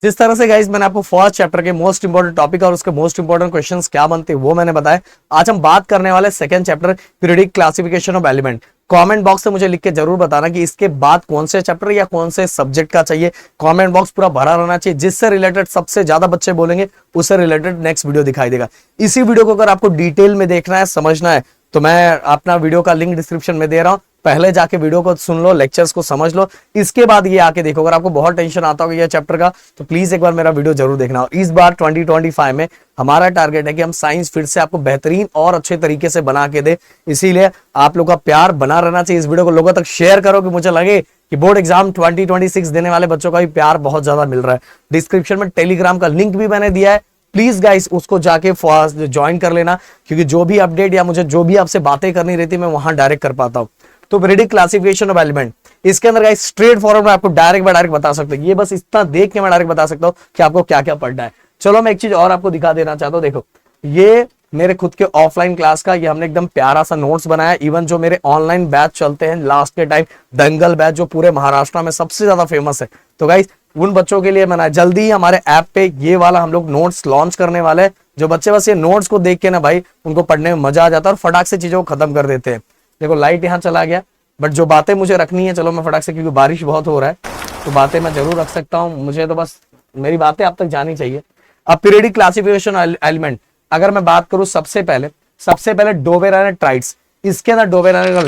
जिस तरह से गाइस मैंने आपको फर्स्ट चैप्टर के मोस्ट इंपोर्टेंट टॉपिक और उसके मोस्ट इंपोर्टेंट क्वेश्चंस क्या बनते हैं वो मैंने बताया। आज हम बात करने वाले second chapter periodic classification of element. Comment box में मुझे लिख के जरूर बताना कि इसके बाद कौन से चैप्टर या कौन से सब्जेक्ट का चाहिए। कमेंट बॉक्स पूरा भरा रहना चाहिए, जिससे रिलेटेड सबसे ज्यादा बच्चे बोलेंगे उससे रिलेटेड नेक्स्ट वीडियो दिखाई देगा। इसी वीडियो को अगर आपको डिटेल में देखना है, समझना है, तो मैं अपना वीडियो का लिंक डिस्क्रिप्शन में दे रहा हूं, पहले जाके वीडियो को सुन लो, लेक्चर्स को समझ लो, इसके बाद ये आके देखो। अगर आपको बहुत टेंशन आता होगा ये चैप्टर का तो प्लीज एक बार मेरा वीडियो जरूर देखना। इस बार 2025 में हमारा टारगेट है कि हम साइंस फिर से आपको बेहतरीन और अच्छे तरीके से बना के दे, इसीलिए आप लोग का प्यार बना रहना चाहिए। इस वीडियो को लोगों तक शेयर करो कि मुझे लगे कि बोर्ड एग्जाम 2026 देने वाले बच्चों का भी प्यार बहुत ज्यादा मिल रहा है। डिस्क्रिप्शन में टेलीग्राम का लिंक भी मैंने दिया है, प्लीज गाइस उसको जाके ज्वाइन कर लेना, क्योंकि जो भी अपडेट या मुझे जो भी आपसे बातें करनी रहती है मैं वहां डायरेक्ट कर पाता हूं। तो पीरियोडिक क्लासिफिकेशन ऑफ एलिमेंट, इसके अंदर गाइस स्ट्रेट फॉरवर्ड में आपको डायरेक्ट बता सकता हूं। ये बस इतना देख के मैं डायरेक्ट बता सकता हूं कि आपको क्या क्या पढ़ना है। चलो मैं एक चीज और आपको दिखा देना चाहता हूं। देखो ये मेरे खुद के ऑफलाइन क्लास का, ये हमने एकदम प्यारा सा नोट्स बनाया। इवन जो मेरे ऑनलाइन बैच चलते हैं लास्ट के टाइम, दंगल बैच जो पूरे महाराष्ट्र में सबसे ज्यादा फेमस है, तो गाइस उन बच्चों के लिए बनाया। जल्दी ही हमारे ऐप पे ये वाला हम लोग नोट्स लॉन्च करने वाले हैं। जो बच्चे बस ये नोट्स को देख के ना भाई उनको पढ़ने में मजा आ जाता है और फटाक से चीजों को खत्म कर देते हैं। देखो लाइट यहाँ चला गया, बट जो बातें मुझे रखनी है, चलो मैं फटाक से, क्योंकि बारिश बहुत हो रहा है तो बातें मैं जरूर रख सकता हूँ। मुझे तो बस मेरी बातें आप तक जानी चाहिए। अब पीरियोडिक क्लासिफिकेशन एलिमेंट अगर मैं बात करूं, सबसे पहले डोबेरान एंड ट्राइड्स। इसके अंदर डोबेरान का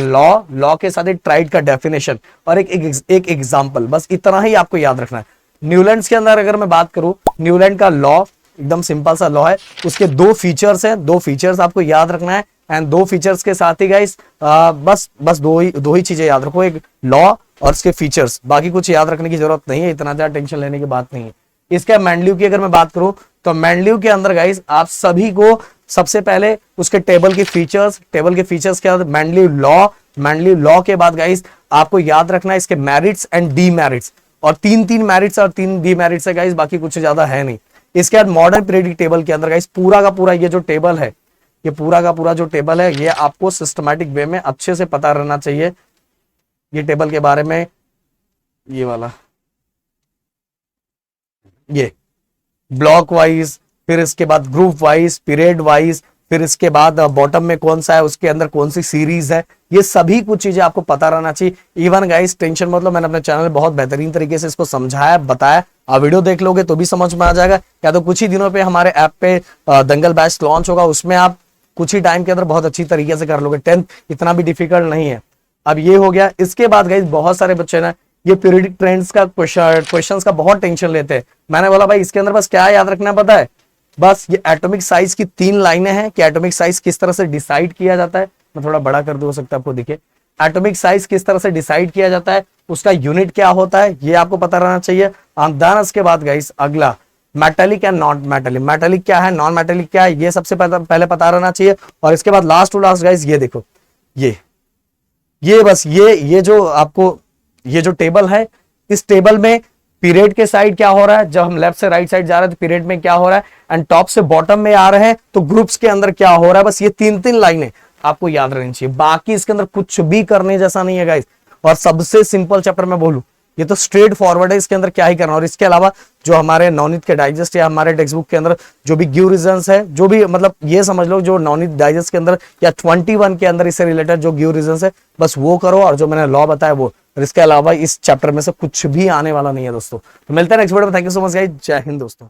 लॉ के साथ एक ट्राइड का डेफिनेशन और एक एग्जांपल, बस इतना ही आपको याद रखना है। न्यूलैंड्स के अंदर अगर मैं बात करूं, न्यूलैंड का लॉ एकदम सिंपल सा लॉ है, उसके दो फीचर्स हैं, दो फीचर्स आपको याद रखना है। एंड दो फीचर्स के साथ ही गाइस बस दो ही चीजें याद रखो, एक लॉ और उसके फीचर्स, बाकी कुछ याद रखने की जरूरत नहीं है, इतना ज्यादा टेंशन लेने की बात नहीं है। इसका मेंडलीव की अगर मैं बात करूं तो मेंडलीव के अंदर गाइस आप सभी को सबसे पहले उसके टेबल के फीचर्स के बाद मेंडलीव लॉ के बाद गाइस आपको याद रखना है इसके मेरिट्स एंड डीमेरिट्स, और तीन मेरिट्स और 3 डीमेरिट्स है गाइस, बाकी कुछ ज्यादा है नहीं। इसके बाद मॉडर्न पीरियोडिक टेबल के अंदर गाइस पूरा का पूरा ये जो टेबल है, ये पूरा का पूरा जो टेबल है, ये आपको सिस्टमैटिक वे में अच्छे से पता रहना चाहिए। ये टेबल के बारे में, ये वाला, ये ब्लॉक वाइज, फिर इसके बाद ग्रुप वाइज, पीरियड वाइज, फिर इसके बाद बॉटम में कौन सा है, उसके अंदर कौन सी सीरीज है, ये सभी कुछ चीजें आपको पता रहना चाहिए। इवन गाइस टेंशन मतलब मैंने अपने चैनल में बहुत बेहतरीन तरीके से इसको समझाया, बताया। आप वीडियो देख लोगे तो भी समझ में आ जाएगा, या तो कुछ ही दिनों पे हमारे ऐप पे दंगल बैच लॉन्च होगा, उसमें आप कुछ ही टाइम के अंदर बहुत अच्छी तरीके से कर लोगे। 10th इतना भी डिफिकल्ट नहीं है। अब ये हो गया। इसके बाद गाइस बहुत सारे बच्चे ना ये पीरियोडिक ट्रेंड्स का क्वेश्चंस का बहुत टेंशन लेते हैं। मैंने बोला भाई इसके अंदर बस क्या याद रखना पता है, बस ये एटॉमिक साइज की 3 लाइनें हैं कि एटॉमिक साइज किस तरह से डिसाइड किया जाता है। मैं थोड़ा बड़ा कर दूं, हो सकता है आपको दिखे। एटॉमिक साइज किस तरह से डिसाइड किया जाता है, उसका यूनिट क्या होता है, ये आपको पता रहना चाहिए। देन उसके बाद गाइस अगला metallic and non metallic, metallic क्या है, नॉन मेटेलिक क्या है, ये सबसे पहले पता रहना चाहिए। और इसके बाद लास्ट टू लास्ट गाइस ये देखो, ये बस ये जो आपको ये जो टेबल है, इस टेबल में पीरियड के साइड क्या हो रहा है, जब हम लेफ्ट से राइट साइड जा रहे हैं तो पीरियड में क्या हो रहा है, एंड टॉप से बॉटम में आ रहे हैं तो ग्रुप्स के अंदर क्या हो रहा है। बस ये 3 लाइनें आपको याद रहनी चाहिए, बाकी इसके अंदर कुछ भी करने जैसा नहीं है गाइस। और सबसे सिंपल चैप्टर मैं बोलूं, ये तो स्ट्रेट फॉरवर्ड है, इसके अंदर क्या ही करना। और इसके अलावा जो हमारे नवनीत के डाइजेस्ट या हमारे टेक्स्ट बुक के अंदर जो भी गिव रीजंस है, जो भी मतलब ये समझ लो जो नवनीत डाइजेस्ट के अंदर या 21 के अंदर इससे रिलेटेड जो गिव रीजंस है, बस वो करो, और जो मैंने लॉ बताया वो। और इसके अलावा इस चैप्टर में से कुछ भी आने वाला नहीं है दोस्तों। तो मिलते हैं नेक्स्ट वीडियो में। Thank you so much guys, जय हिंद दोस्तों।